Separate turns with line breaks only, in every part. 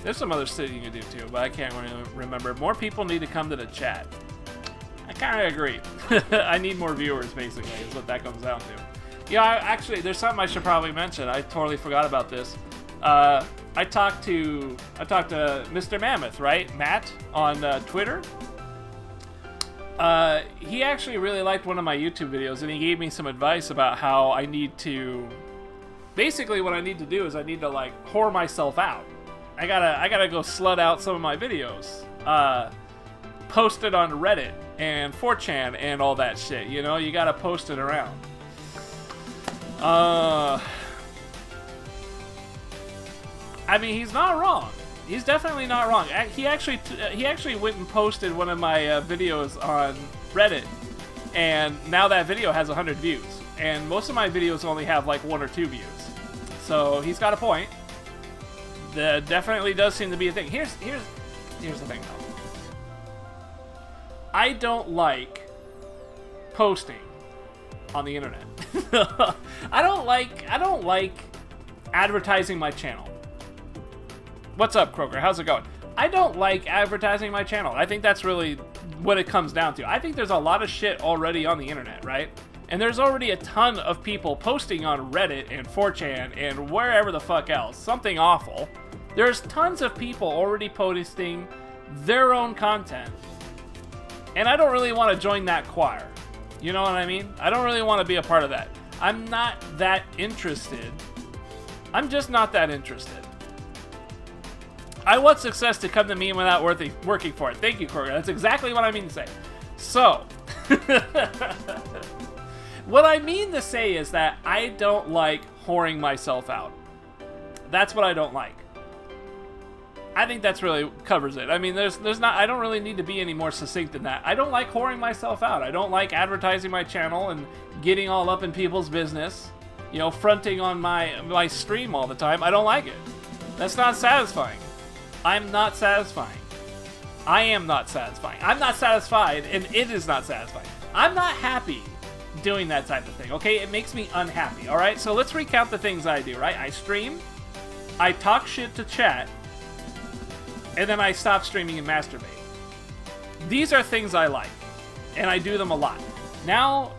There's some other shit you can do too, but I can't really remember. More people need to come to the chat. I kind of agree. I need more viewers, basically, is what that comes down to. Yeah, actually, there's something I should probably mention. I totally forgot about this. I talked to Mr. Mammoth, right? Matt on Twitter. He actually really liked one of my YouTube videos, and he gave me some advice about how I need to... Basically, what I need to do is I need to, like, whore myself out. I gotta go slut out some of my videos. Post it on Reddit and 4chan and all that shit, you know? You gotta post it around. I mean, he's not wrong. He's definitely not wrong. He actually went and posted one of my videos on Reddit, and now that video has 100 views. And most of my videos only have like 1 or 2 views. So he's got a point. That definitely does seem to be a thing. Here's the thing though. I don't like posting on the internet. I don't like advertising my channel. What's up, Kroger? How's it going? I don't like advertising my channel. I think that's really what it comes down to. I think there's a lot of shit already on the internet, right? And there's already a ton of people posting on Reddit and 4chan and wherever the fuck else. Something awful. There's tons of people already posting their own content. And I don't really want to join that choir. You know what I mean? I don't really want to be a part of that. I'm not that interested. I'm just not that interested. I want success to come to me without working for it. Thank you, Kroger. That's exactly what I mean to say. So, what I mean to say is that I don't like whoring myself out. That's what I don't like. I think that's really covers it. I mean, there's not. I don't really need to be any more succinct than that. I don't like whoring myself out. I don't like advertising my channel and getting all up in people's business. You know, fronting on my stream all the time. I don't like it. That's not satisfying. I'm not satisfying. I am not satisfying. I'm not satisfied, and it is not satisfying. I'm not happy doing that type of thing, okay? It makes me unhappy, all right? So let's recount the things I do, right? I stream, I talk shit to chat, and then I stop streaming and masturbate. These are things I like, and I do them a lot. Now,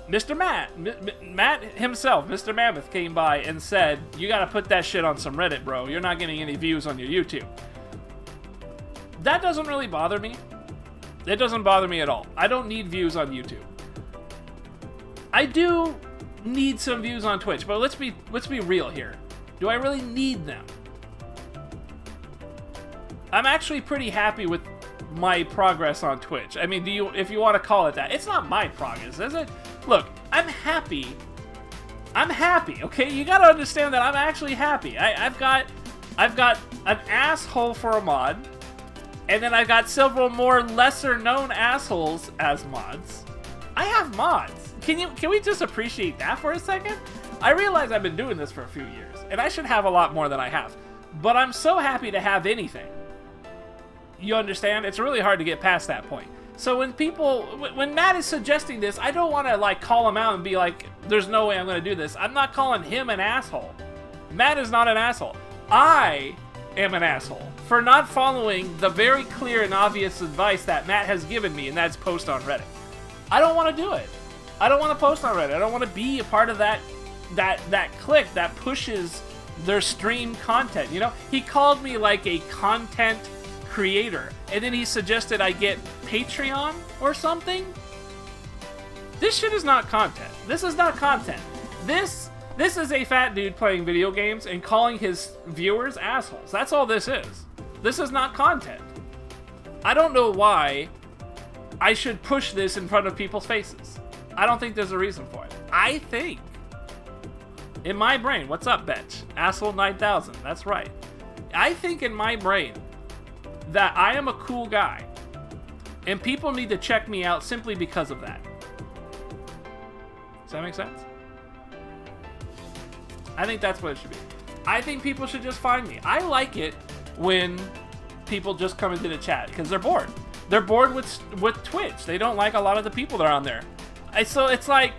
Mr. Matt himself, Mr. Mammoth, came by and said, you gotta put that shit on some Reddit, bro. You're not getting any views on your YouTube. That doesn't really bother me. It doesn't bother me at all. I don't need views on YouTube. I do need some views on Twitch, but let's be real here. Do I really need them? I'm actually pretty happy with my progress on Twitch. I mean, if you want to call it that. It's not my progress, is it? Look, I'm happy. I'm happy, okay? You gotta understand that I'm actually happy. I've got an asshole for a mod, and then I've got several more lesser-known assholes as mods. I have mods. Can we just appreciate that for a second? I realize I've been doing this for a few years, and I should have a lot more than I have. But I'm so happy to have anything. You understand? It's really hard to get past that point. So when Matt is suggesting this, I don't want to like call him out and be like, there's no way I'm going to do this. I'm not calling him an asshole. Matt is not an asshole. I am an asshole for not following the very clear and obvious advice that Matt has given me, and that's post on Reddit. I don't want to do it. I don't want to post on Reddit. I don't want to be a part of that clique that pushes their stream content. You know, he called me like a content creator, and then he suggested I get Patreon or something. This shit is not content. This is not content. This is a fat dude playing video games and calling his viewers assholes. That's all this is. This is not content. I don't know why I should push this in front of people's faces. I don't think there's a reason for it. I think, in my brain, what's up, Betch? Asshole 9000, that's right. I think in my brain that I am a cool guy, and people need to check me out simply because of that. Does that make sense? I think that's what it should be. I think people should just find me. I like it when people just come into the chat because they're bored. They're bored with Twitch. They don't like a lot of the people that are on there. So it's like,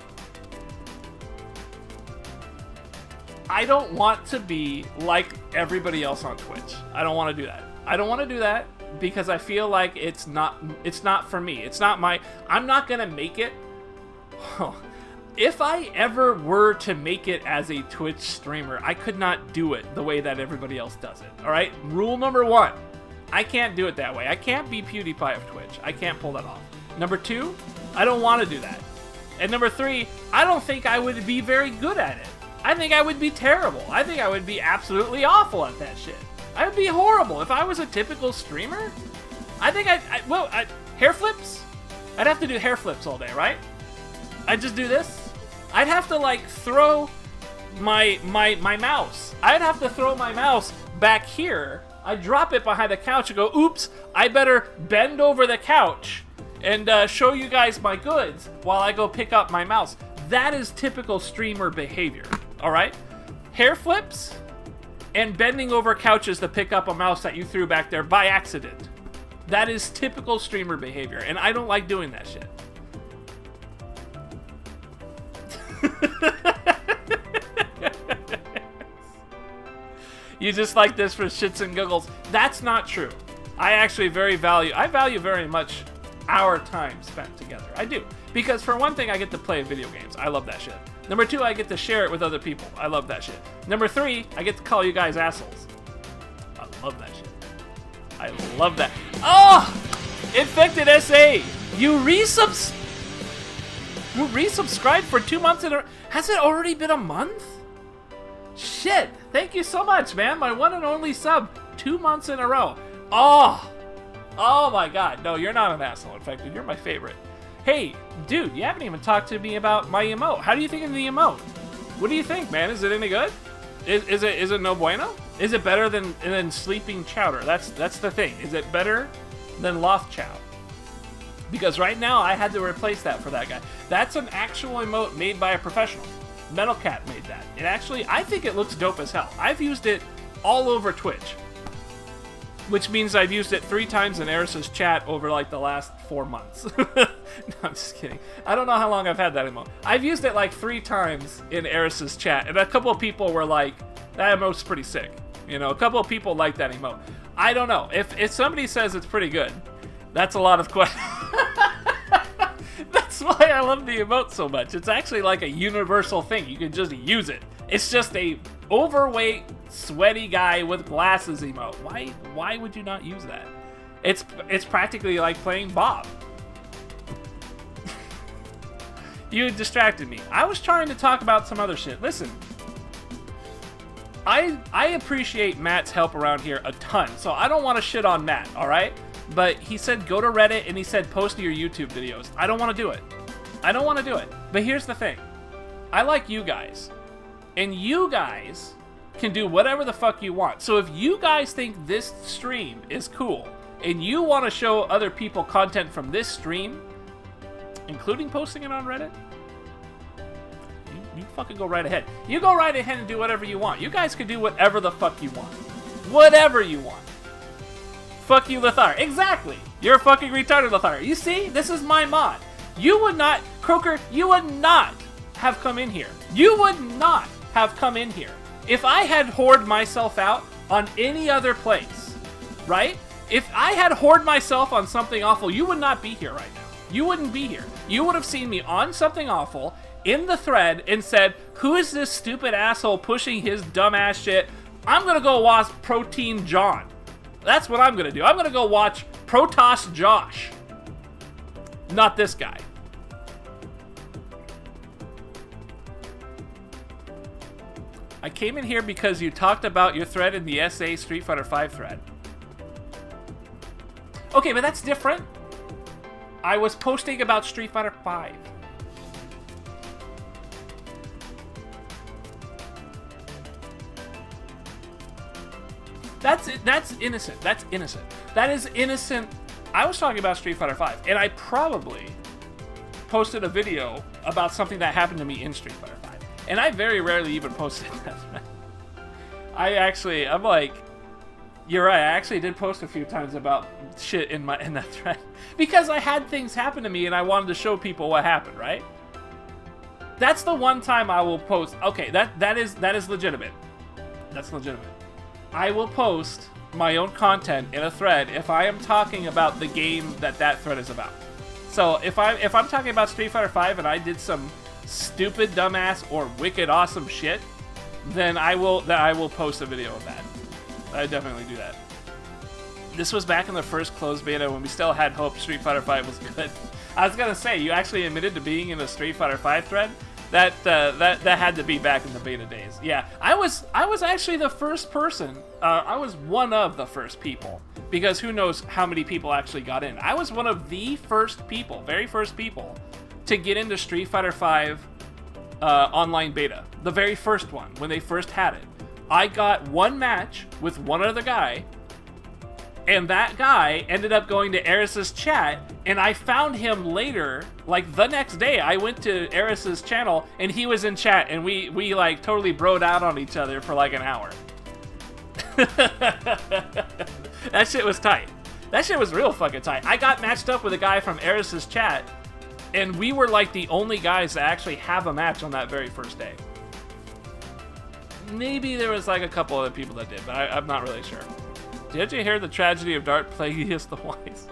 I don't want to be like everybody else on Twitch. I don't want to do that. I don't want to do that because I feel like it's not for me. It's not my... I'm not going to make it. If I ever were to make it as a Twitch streamer, I could not do it the way that everybody else does it. All right? Rule number 1. I can't do it that way. I can't be PewDiePie of Twitch. I can't pull that off. Number 2, I don't want to do that. And number 3, I don't think I would be very good at it. I think I would be terrible. I think I would be absolutely awful at that shit. I would be horrible. If I was a typical streamer, I think hair flips? I'd have to do hair flips all day, right? I'd just do this. I'd have to, like, throw my mouse. I'd have to throw my mouse back here. I'd drop it behind the couch and go, oops, I better bend over the couch and show you guys my goods while I go pick up my mouse. That is typical streamer behavior, all right? Hair flips and bending over couches to pick up a mouse that you threw back there by accident. That is typical streamer behavior, and I don't like doing that shit. You just like this for shits and giggles. That's not true. I actually value very much our time spent together. I do. Because for one thing, I get to play video games. I love that shit. Number 2, I get to share it with other people. I love that shit. Number 3, I get to call you guys assholes. I love that shit. I love that. Oh! Infected SA! You resubscribed for 2 months in a... Has it already been a month? Shit! Thank you so much, man. My one and only sub. 2 months in a row. Oh! Oh my god. No, you're not an asshole, Infected. You're my favorite. Hey, dude, you haven't even talked to me about my emote. How do you think of the emote? What do you think, man? Is it any good? Is it no bueno? Is it better than Sleeping Chowder? That's the thing. Is it better than Loth Chow? Because right now I had to replace that for that guy. That's an actual emote made by a professional. Metal Cat made that. It actually, I think it looks dope as hell. I've used it all over Twitch. Which means I've used it 3 times in Eris's chat over like the last 4 months. No, I'm just kidding. I don't know how long I've had that emote. I've used it like 3 times in Eris's chat, and a couple of people were like, that emote's pretty sick. You know, a couple of people like that emote. I don't know. If somebody says it's pretty good, that's a lot of questions. That's why I love the emote so much. It's actually like a universal thing. You can just use it. It's just a overweight, sweaty guy with glasses emote. Why would you not use that? It's practically like playing Bob. You distracted me. I was trying to talk about some other shit. Listen, I appreciate Matt's help around here a ton, so I don't want to shit on Matt, alright? But he said go to Reddit and he said post your YouTube videos. I don't want to do it. I don't want to do it. But here's the thing. I like you guys. And you guys can do whatever the fuck you want. So if you guys think this stream is cool and you want to show other people content from this stream, including posting it on Reddit, you fucking go right ahead. You go right ahead and do whatever you want. You guys can do whatever the fuck you want. Whatever you want. Fuck you, Lothire. Exactly. You're a fucking retarded, Lothire. You see? This is my mod. You would not, Croaker, you would not have come in here. You would not have come in here if I had whored myself out on any other place, right? If I had whored myself on Something Awful, you would not be here right now. You wouldn't be here. You would have seen me on Something Awful in the thread and said, who is this stupid asshole pushing his dumbass shit? I'm gonna go watch Protein John. That's what I'm gonna do. I'm gonna go watch Protoss Josh. Not this guy. I came in here because you talked about your thread in the SA Street Fighter V thread. Okay, but that's different. I was posting about Street Fighter V. That's innocent. That's innocent. That is innocent. I was talking about Street Fighter V, and I probably posted a video about something that happened to me in Street Fighter V. And I very rarely even posted that. I'm like, you're right, I actually did post a few times about shit in that thread. Because I had things happen to me and I wanted to show people what happened, right? That's the one time I will post. Okay, that is legitimate. That's legitimate. I will post my own content in a thread if I am talking about the game that thread is about. So if I'm talking about Street Fighter V and I did some stupid, dumbass, or wicked awesome shit, then I will post a video of that. I definitely do that. This was back in the first closed beta when we still had hope Street Fighter V was good. I was gonna say, you actually admitted to being in a Street Fighter V thread. That had to be back in the beta days. Yeah, I was actually the first person. I was one of the first people, because who knows how many people actually got in. I was one of the first people, very first people, to get into Street Fighter V online beta. The very first one, when they first had it. I got one match with one other guy, and that guy ended up going to Eris's chat, and I found him later, like the next day. I went to Eris's channel, and he was in chat, and we like totally broed out on each other for like an hour. That shit was tight. That shit was real fucking tight. I got matched up with a guy from Eris's chat, and we were like the only guys to actually have a match on that very first day. Maybe there was like a couple other people that did, but I'm not really sure. Did you hear the tragedy of Darth Plagueis the Wise?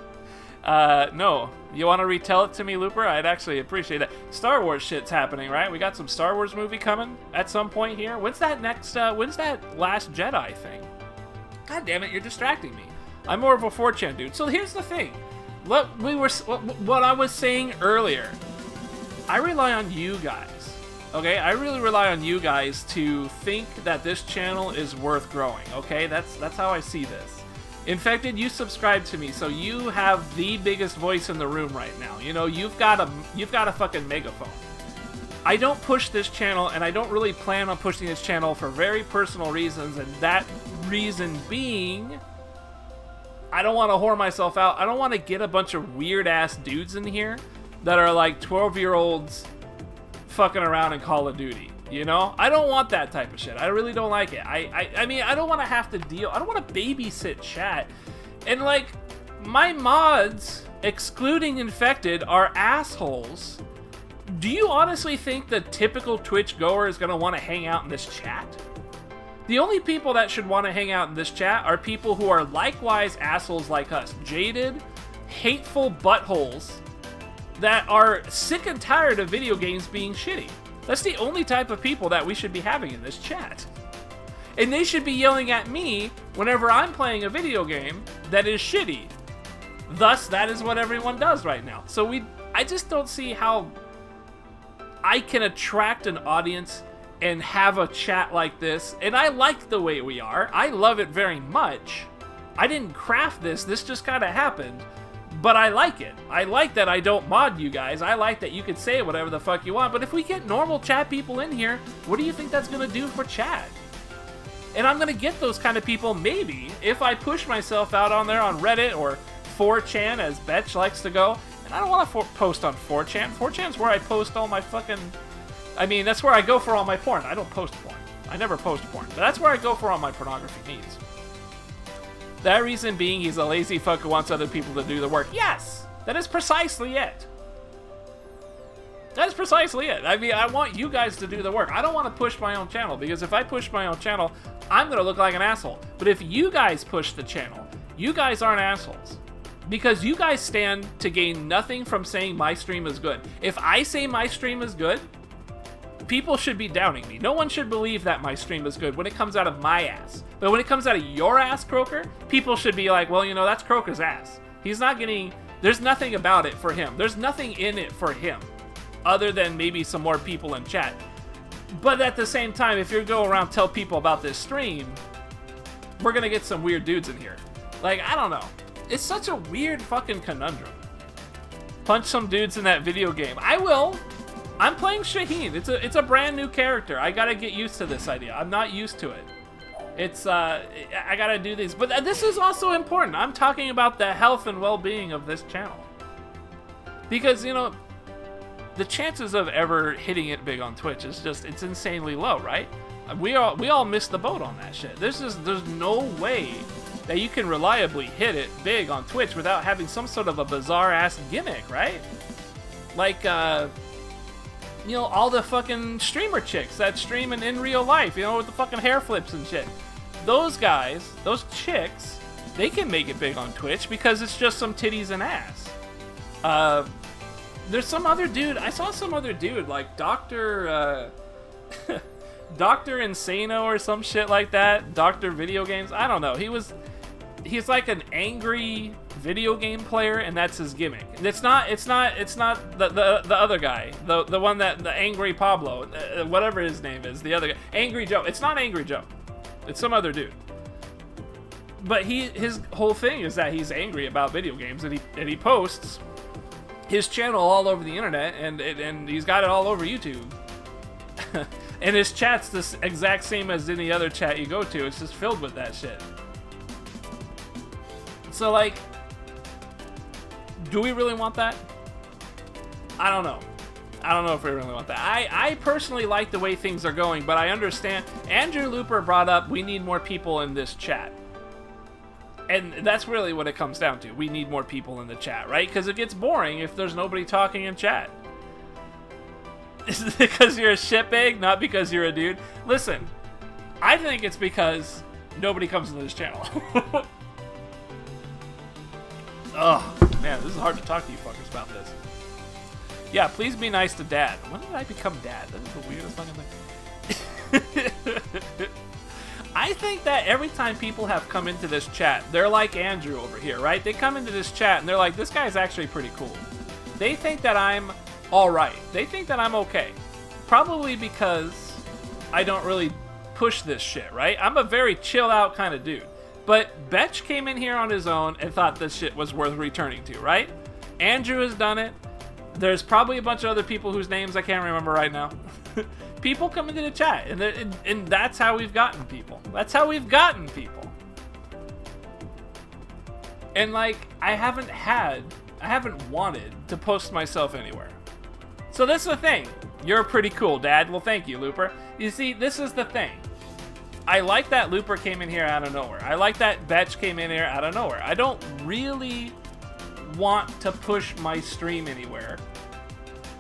No. You want to retell it to me, Looper? I'd actually appreciate that. Star Wars shit's happening, right? We got some Star Wars movie coming at some point here. When's that next, when's that Last Jedi thing? God damn it, you're distracting me. I'm more of a 4chan dude. So here's the thing. What I was saying earlier. I rely on you guys. Okay, I really rely on you guys to think that this channel is worth growing, okay? That's how I see this. Infected, you subscribe to me, so you have the biggest voice in the room right now. You know, you've got a fucking megaphone. I don't push this channel, and I don't really plan on pushing this channel for very personal reasons, and that reason being, I don't want to whore myself out. I don't want to get a bunch of weird-ass dudes in here that are like 12-year-olds fucking around in Call of Duty, you know? I don't want that type of shit. I really don't like it. I mean, I don't want to have to deal. I don't want to babysit chat. And like, my mods, excluding Infected, are assholes. Do you honestly think the typical Twitch goer is going to want to hang out in this chat? The only people that should want to hang out in this chat are people who are likewise assholes like us. Jaded, hateful buttholes that are sick and tired of video games being shitty. That's the only type of people that we should be having in this chat. And they should be yelling at me whenever I'm playing a video game that is shitty. Thus, that is what everyone does right now. So I just don't see how I can attract an audience and have a chat like this. And I like the way we are. I love it very much. I didn't craft this. This just kind of happened. But I like it. I like that I don't mod you guys. I like that you can say whatever the fuck you want. But if we get normal chat people in here, what do you think that's going to do for chat? And I'm going to get those kind of people maybe if I push myself out on there on Reddit or 4chan, as Betch likes to go. And I don't want to post on 4chan. 4chan's where I post all my fucking... I mean, that's where I go for all my porn. I don't post porn. I never post porn. But that's where I go for all my pornography needs. That reason being he's a lazy fuck who wants other people to do the work. Yes! That is precisely it. That is precisely it. I mean, I want you guys to do the work. I don't want to push my own channel, because if I push my own channel, I'm going to look like an asshole. But if you guys push the channel, you guys aren't assholes. Because you guys stand to gain nothing from saying my stream is good. If I say my stream is good, people should be downing me. No one should believe that my stream is good when it comes out of my ass. But when it comes out of your ass, Croaker, people should be like, well, you know, that's Croaker's ass. He's not getting... There's nothing about it for him. There's nothing in it for him. Other than maybe some more people in chat. But at the same time, if you go around tell people about this stream, we're gonna get some weird dudes in here. Like, I don't know. It's such a weird fucking conundrum. Punch some dudes in that video game. I will. I'm playing Shaheen. It's a brand new character. I gotta get used to this idea. I'm not used to it. It's, I gotta do these. But this is also important. I'm talking about the health and well-being of this channel. Because, you know, the chances of ever hitting it big on Twitch is just, it's insanely low, right? We all missed the boat on that shit. There's no way that you can reliably hit it big on Twitch without having some sort of a bizarre-ass gimmick, right? Like you know, all the fucking streamer chicks that stream in real life, you know, with the fucking hair flips and shit. Those guys, those chicks, they can make it big on Twitch because it's just some titties and ass. There's some other dude, I saw some other dude, like Dr. Dr. Insano or some shit like that. Dr. Video Games, I don't know. He's like an angry video game player, and that's his gimmick. It's not the other guy, the one that the Angry Pablo, whatever his name is, the other guy, Angry Joe. It's not Angry Joe. It's some other dude. But his whole thing is that he's angry about video games, and he posts his channel all over the internet, and he's got it all over YouTube. And his chat's the exact same as any other chat you go to. It's just filled with that shit. So, like, do we really want that? I don't know. I don't know if we really want that. I personally like the way things are going, but I understand. Andrew Looper brought up we need more people in this chat. And that's really what it comes down to. We need more people in the chat, right? Because it gets boring if there's nobody talking in chat. Is it because you're a shitbag, not because you're a dude? Listen, I think it's because nobody comes to this channel. Oh, man, this is hard to talk to you fuckers about this. Yeah, please be nice to Dad. When did I become Dad? That is the weirdest fucking thing. I think that every time people have come into this chat, they're like Andrew over here, right? They come into this chat and they're like, this guy's actually pretty cool. They think that I'm alright. They think that I'm okay. Probably because I don't really push this shit, right? I'm a very chill out kind of dude. But Betch came in here on his own and thought this shit was worth returning to, right? Andrew has done it. There's probably a bunch of other people whose names I can't remember right now. People come into the chat, and that's how we've gotten people. That's how we've gotten people. And, like, I haven't wanted to post myself anywhere. So this is the thing. You're pretty cool, Dad. Well, thank you, Looper. You see, this is the thing. I like that Looper came in here out of nowhere. I like that Betch came in here out of nowhere. I don't really want to push my stream anywhere.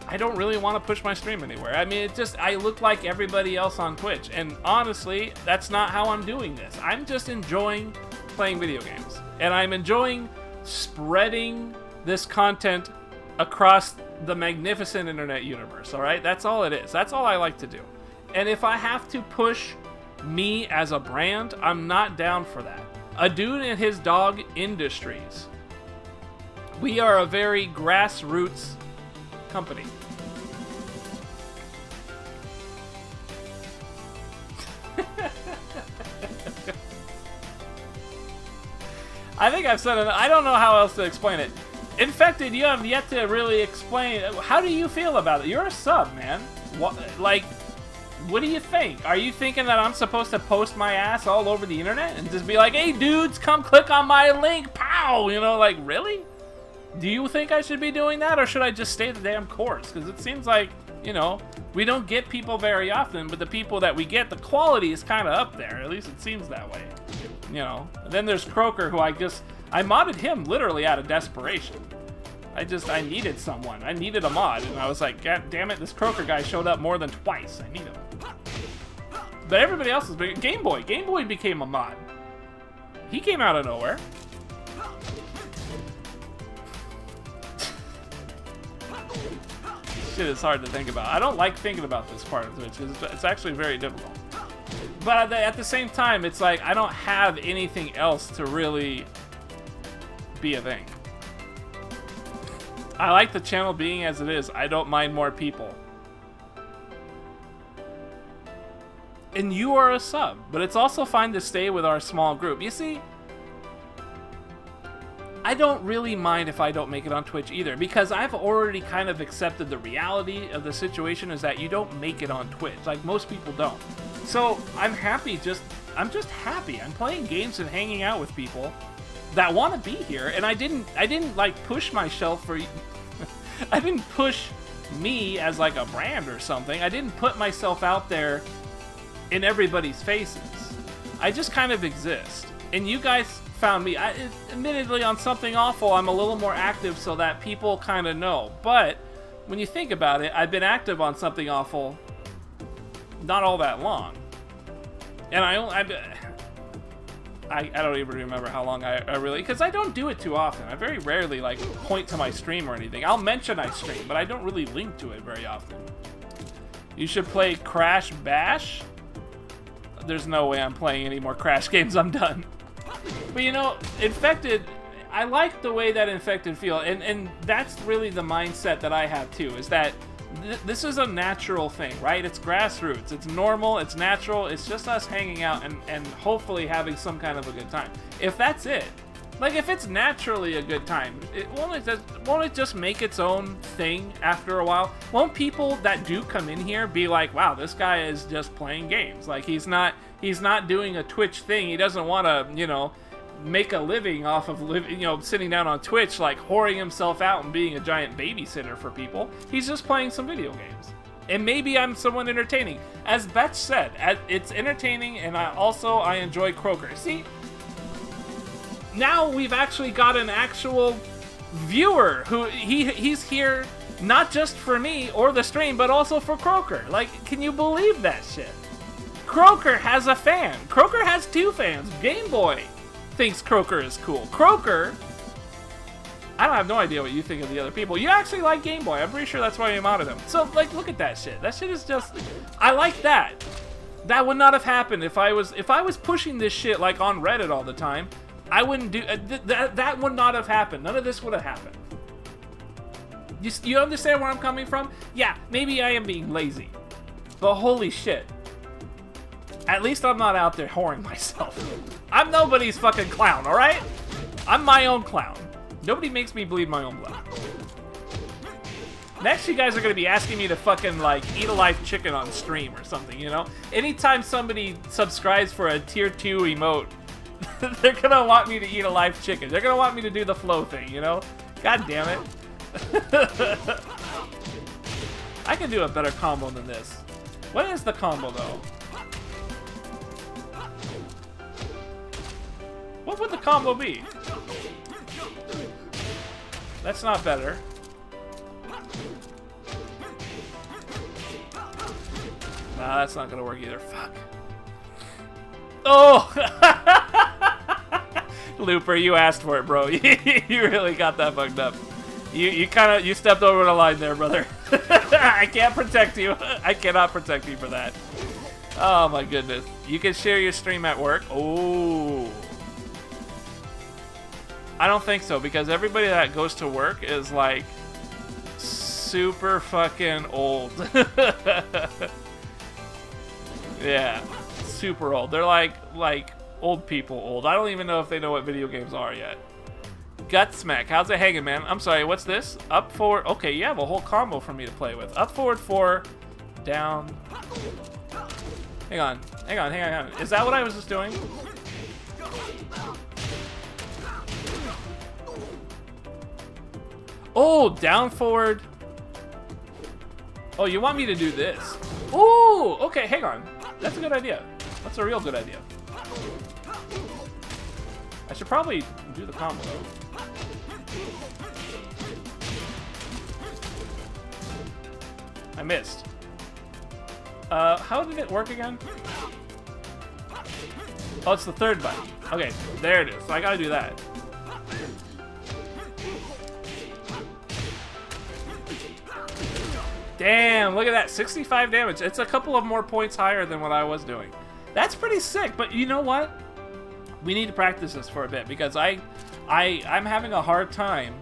I don't really want to push my stream anywhere. I mean, I look like everybody else on Twitch. And honestly, that's not how I'm doing this. I'm just enjoying playing video games. And I'm enjoying spreading this content across the magnificent internet universe, alright? That's all it is. That's all I like to do. And if I have to push me as a brand, I'm not down for that. A dude and his dog industries. We are a very grassroots company. I think I've said it. I don't know how else to explain it. Infected, you have yet to really explain. How do you feel about it? You're a sub, man. What do you think? Are you thinking that I'm supposed to post my ass all over the internet and just be like, hey dudes, come click on my link, pow! You know, like, really? Do you think I should be doing that, or should I just stay the damn course? Because it seems like, you know, we don't get people very often, but the people that we get, the quality is kind of up there. At least it seems that way. You know? And then there's Croaker, who I modded him literally out of desperation. I needed someone. I needed a mod, and I was like, God damn it, this Croaker guy showed up more than twice. I need him. But everybody else is big. Game Boy. Game Boy became a mod. He came out of nowhere. Shit is hard to think about. I don't like thinking about this part of Twitch because it's actually very difficult. But at the same time, it's like I don't have anything else to really be a thing. I like the channel being as it is. I don't mind more people. And you are a sub, but it's also fine to stay with our small group. You see, I don't really mind if I don't make it on Twitch either, because I've already kind of accepted the reality of the situation is that you don't make it on Twitch. Like, most people don't. So, I'm happy I'm just happy. I'm playing games and hanging out with people that want to be here, and I didn't like push myself for I didn't push me as like a brand or something. I didn't put myself out there in everybody's faces. I just kind of exist. And you guys found me. Admittedly, on something awful, I'm a little more active so that people kind of know. But when you think about it, I've been active on Something Awful not all that long. And I don't even remember how long I really... Because I don't do it too often. I very rarely, like, point to my stream or anything. I'll mention I stream, but I don't really link to it very often. You should play Crash Bash. There's no way I'm playing any more Crash games. I'm done. But, you know, Infected... I like the way that Infected feel. And that's really the mindset that I have, too. Is that this is a natural thing, right? It's grassroots. It's normal. It's natural. It's just us hanging out and hopefully having some kind of a good time. If that's it, like if it's naturally a good time, won't it just make its own thing after a while? Won't people that do come in here be like, wow, this guy is just playing games? Like he's not doing a Twitch thing. He doesn't want to, you know, make a living off of sitting down on Twitch, like whoring himself out and being a giant babysitter for people. He's just playing some video games. And maybe I'm someone entertaining. As Betch said, it's entertaining, and I enjoy Croaker. See, now we've actually got an actual viewer who he's here not just for me or the stream, but also for Croaker. Like, can you believe that shit? Croaker has a fan. Croaker has 2 fans. Game Boy thinks Croaker is cool. Croaker, I don't have no idea what you think of the other people. You actually like Game Boy. I'm pretty sure that's why you modded him. So, like, look at that shit. That shit is just... I like that. That would not have happened if I was pushing this shit, like, on Reddit all the time. I wouldn't do... that would not have happened. None of this would have happened. You understand where I'm coming from? Yeah, maybe I am being lazy. But holy shit. At least I'm not out there whoring myself. I'm nobody's fucking clown, alright? I'm my own clown. Nobody makes me bleed my own blood. Next, you guys are going to be asking me to fucking, like, eat a live chicken on stream or something, you know? Anytime somebody subscribes for a tier 2 emote, they're going to want me to eat a live chicken. They're going to want me to do the flow thing, you know? God damn it. I can do a better combo than this. What is the combo, though? What would the combo be? That's not better. Nah, that's not gonna work either. Fuck. Oh! Looper, you asked for it, bro. You really got that fucked up. You stepped over the line there, brother. I can't protect you. I cannot protect you for that. Oh my goodness. You can share your stream at work. Oh. I don't think so, because everybody that goes to work is like super fucking old. Yeah, super old. They're like old people old. I don't even know if they know what video games are yet. Gutsmack, how's it hanging, man? I'm sorry, what's this? Up forward. Okay, you have a whole combo for me to play with. Up forward 4, down. Hang on. Is that what I was just doing? Oh, down forward. Oh, you want me to do this? Ooh, okay, hang on. That's a good idea. That's a real good idea. I should probably do the combo. I missed. How did it work again? Oh, it's the 3rd button. Okay, there it is. So I gotta do that. Damn, look at that. 65 damage. It's a couple of more points higher than what I was doing. That's pretty sick, but you know what? We need to practice this for a bit, because I'm having a hard time.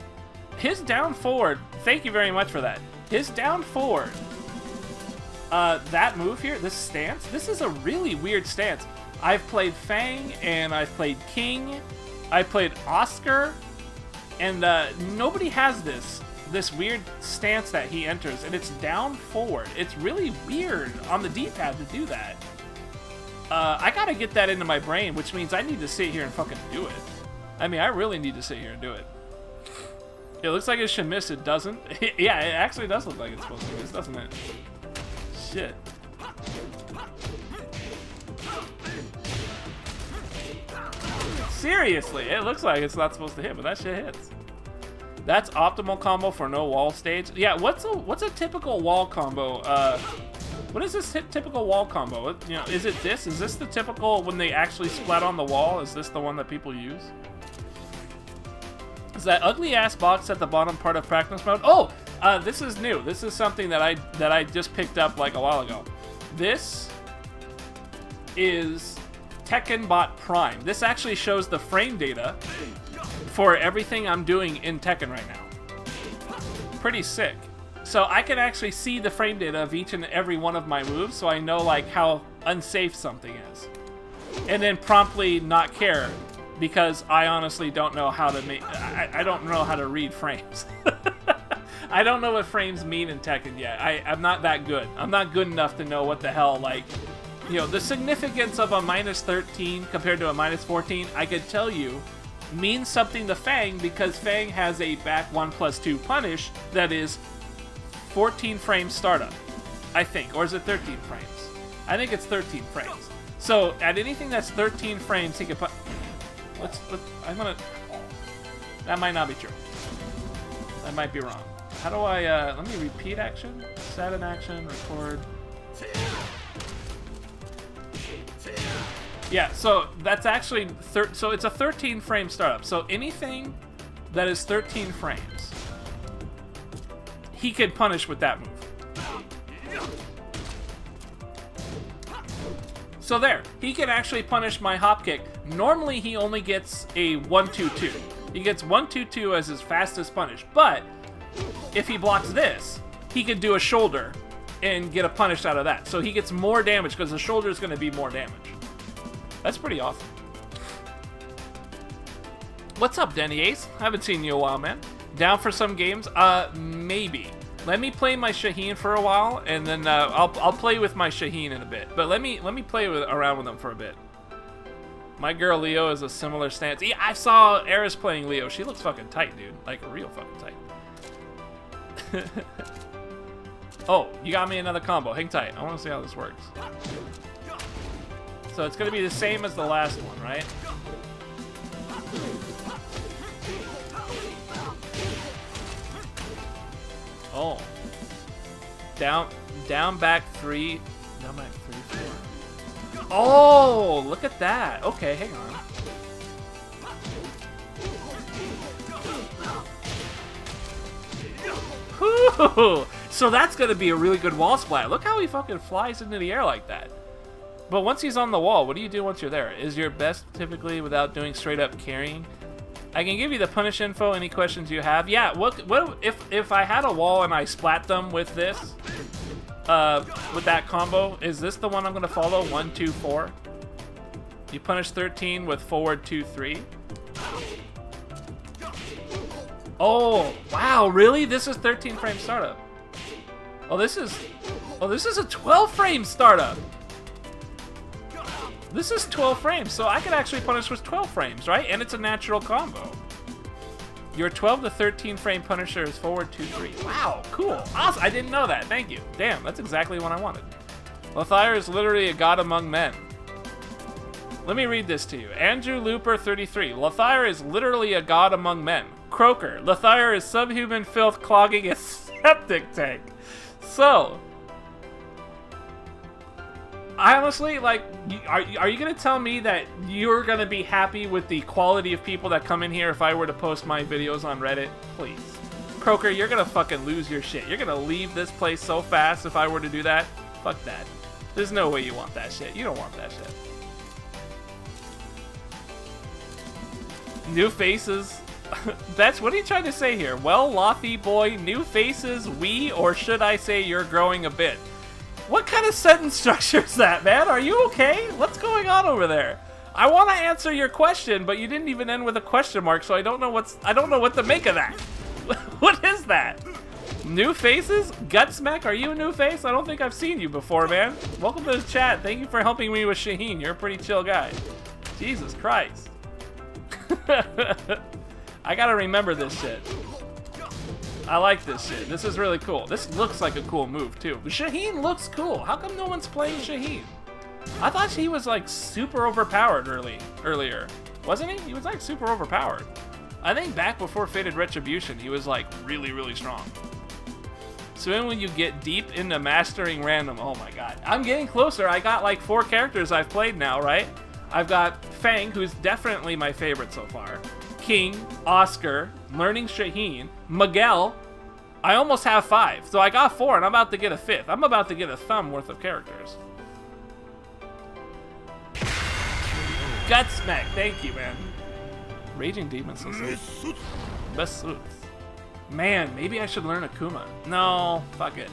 His down forward, thank you very much for that. His down forward, that move here, this stance, this is a really weird stance. I've played Fang, and I've played King, I played Oscar, and nobody has this weird stance that he enters, and it's down forward. It's really weird on the D-pad to do that. I gotta get that into my brain, which means I need to sit here and fucking do it. I mean, I really need to sit here and do it. It looks like it should miss, it doesn't. Yeah, it actually does look like it's supposed to miss, doesn't it? Shit. Seriously, it looks like it's not supposed to hit, but that shit hits. That's optimal combo for no wall stage. Yeah, what's a typical wall combo? What is this typical wall combo? You know, is it this? Is this the typical when they actually splat on the wall? Is this the one that people use? Is that ugly ass box at the bottom part of practice mode? Oh, this is new. This is something that I just picked up like a while ago. This is Tekken Bot Prime. This actually shows the frame data for everything I'm doing in Tekken right now. Pretty sick. So I can actually see the frame data of each and every one of my moves, so I know like how unsafe something is. And then promptly not care, because I honestly don't know how to make... I don't know how to read frames. I don't know what frames mean in Tekken yet. I'm not that good. I'm not good enough to know what the hell, like... You know, the significance of a -13 compared to a -14, I could tell you, means something to Fang, because Fang has a back 1+2 punish that is 14 frames startup, I think. Or is it 13 frames? I think it's 13 frames. So, at anything that's 13 frames, he can put... I'm gonna... That might not be true. That might be wrong. How do I, let me repeat action? Set an action, record... Yeah, so that's actually... So it's a 13 frame startup. So anything that is 13 frames, he can punish with that move. So there, he can actually punish my hop kick. Normally he only gets a 1-2-2. He gets 1-2-2 as his fastest punish. But if he blocks this, he can do a shoulder and get a punish out of that. So he gets more damage because the shoulder is going to be more damage. That's pretty awesome. What's up, Denny Ace? Haven't seen you in a while, man. Down for some games? Maybe. Let me play my Shaheen for a while, and then I'll play with my Shaheen in a bit. But let me play around with them for a bit. My girl Leo is a similar stance. Yeah, I saw Eris playing Leo. She looks fucking tight, dude. Like real fucking tight. Oh, you got me another combo. Hang tight. I want to see how this works. So it's going to be the same as the last one, right? Oh. Down, back 3. Down, back 3, 4. Oh, look at that. Okay, hang on. Whew. So that's going to be a really good wall splat. Look how he fucking flies into the air like that. But once he's on the wall, what do you do once you're there? Is your best typically without doing straight up carrying? I can give you the punish info, any questions you have. Yeah, what if I had a wall and I splat them with this, with that combo, is this the one I'm going to follow? 1, 2, 4. You punish 13 with forward 2, 3. Oh, wow, really? This is 13 frame startup. Oh, this is a 12 frame startup. This is 12 frames, so I could actually punish with 12 frames, right? And it's a natural combo. Your 12 to 13 frame punisher is forward 2, 3. Wow, cool. Awesome. I didn't know that. Thank you. Damn, that's exactly what I wanted. Lothire is literally a god among men. Let me read this to you. Andrew Looper 33. Lothire is literally a god among men. Croaker. Lothire is subhuman filth clogging a septic tank. So... I honestly, like, are you going to tell me that you're going to be happy with the quality of people that come in here if I were to post my videos on Reddit? Please. Croaker, you're going to fucking lose your shit. You're going to leave this place so fast if I were to do that. Fuck that. There's no way you want that shit. You don't want that shit. New faces. That's, what are you trying to say here? Well, Lothy boy, new faces, or should I say you're growing a bit? What kind of sentence structure is that, man? Are you okay? What's going on over there? I want to answer your question, but you didn't even end with a question mark, so I don't know what to make of that. What is that? New faces? Gutsmack, are you a new face? I don't think I've seen you before, man. Welcome to the chat. Thank you for helping me with Shaheen. You're a pretty chill guy. Jesus Christ. I gotta remember this shit. I like this shit. This is really cool. This looks like a cool move, too. But Shaheen looks cool. How come no one's playing Shaheen? I thought he was, like, super overpowered earlier. Wasn't he? He was, like, super overpowered. I think back before Fated Retribution, he was like really, really strong. So then when you get deep into mastering random, oh my god. I'm getting closer. I got like 4 characters I've played now, right? I've got Fang, who's definitely my favorite so far. King, Oscar, learning Shaheen, Miguel. I almost have 5. So I got 4 and I'm about to get a 5th. I'm about to get a thumb worth of characters. Gutsmack, thank you, man. Raging Demon System. Best suits. Man, maybe I should learn Akuma. No, fuck it.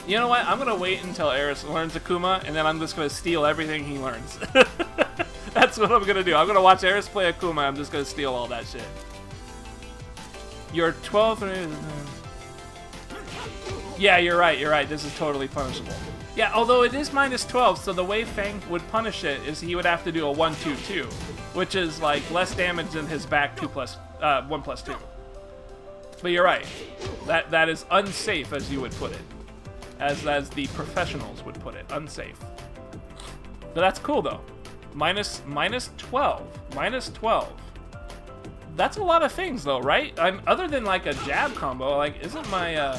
You know what? I'm gonna wait until Eris learns Akuma, and then I'm just gonna steal everything he learns. That's what I'm gonna do. I'm gonna watch Eris play Akuma. I'm just gonna steal all that shit. You're 12. Yeah, you're right. You're right. This is totally punishable. Yeah, although it is -12, so the way Fang would punish it is he would have to do a 1-2-2, which is like less damage than his back 1+2. But you're right. That is unsafe, as you would put it, as the professionals would put it, unsafe. But that's cool though. Minus 12. That's a lot of things though, right? Other than like a jab combo, like isn't my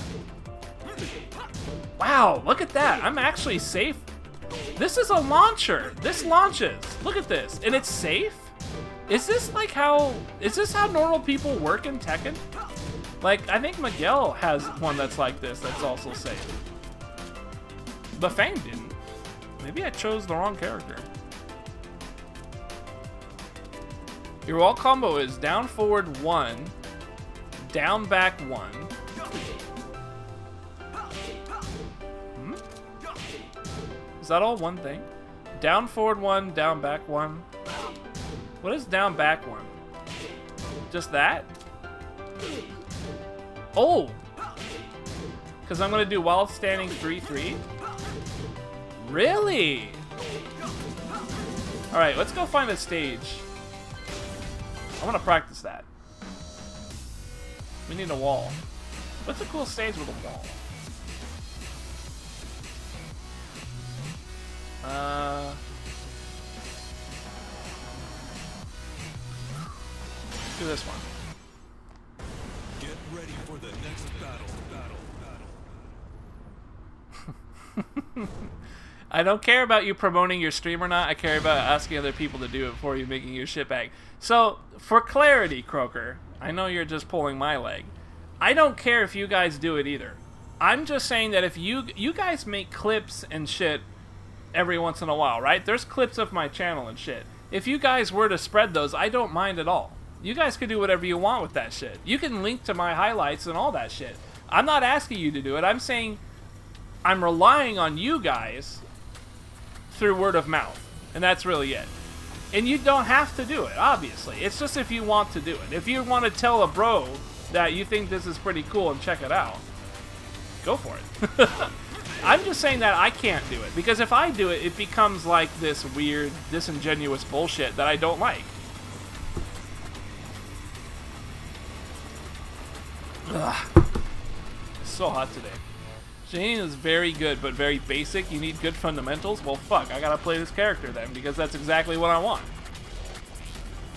Wow, look at that. I'm actually safe. This is a launcher. This launches. Look at this. And it's safe? Is this how normal people work in Tekken? Like, I think Miguel has one that's like this that's also safe. But Fang didn't. Maybe I chose the wrong character. Your wall combo is down forward 1, down back 1. Is that all one thing? Down forward 1, down back 1. What is down back 1? Just that? Oh! Because I'm going to do while standing 3-3? Really? Alright, let's go find a stage. I want to practice that. We need a wall. What's a cool stage with a wall? Do this one.
Get ready for the next battle.
I don't care about you promoting your stream or not. I care about asking other people to do it for you, making you shitbag. So, for clarity, Croaker, I know you're just pulling my leg. I don't care if you guys do it either. I'm just saying that if you guys make clips and shit every once in a while, right? There's clips of my channel and shit. If you guys were to spread those, I don't mind at all. You guys can do whatever you want with that shit. You can link to my highlights and all that shit. I'm not asking you to do it. I'm saying I'm relying on you guys through word of mouth. And that's really it. And you don't have to do it, obviously. It's just if you want to do it. If you want to tell a bro that you think this is pretty cool and check it out, go for it. I'm just saying that I can't do it. Because if I do it, it becomes like this weird, disingenuous bullshit that I don't like. Ugh. It's so hot today. Shaheen is very good, but very basic. You need good fundamentals? Well, fuck, I gotta play this character then, because that's exactly what I want.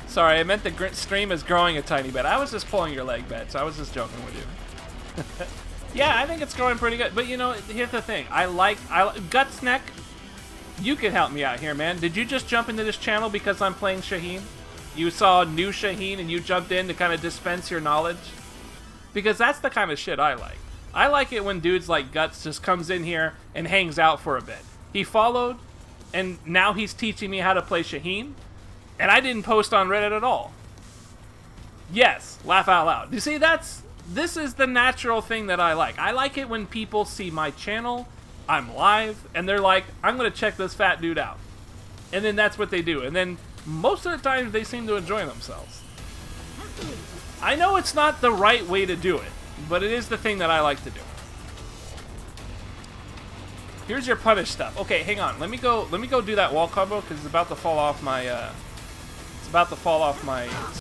Sorry, I meant the stream is growing a tiny bit. I was just pulling your leg, Bets. I was just joking with you. Yeah, I think it's growing pretty good. But, you know, here's the thing. I like Gutsneck, you can help me out here, man. Did you just jump into this channel because I'm playing Shaheen? You saw new Shaheen and you jumped in to kind of dispense your knowledge? Because that's the kind of shit I like. I like it when dudes like Guts just comes in here and hangs out for a bit. He followed, and now he's teaching me how to play Shaheen, and I didn't post on Reddit at all. Yes, laugh out loud. You see, this is the natural thing that I like. I like it when people see my channel, I'm live, and they're like, I'm going to check this fat dude out. And then that's what they do. And then most of the time, they seem to enjoy themselves. I know it's not the right way to do it, but it is the thing that I like to do. Here's your punish stuff. Okay, hang on. Let me go do that wall combo because it's about to fall off my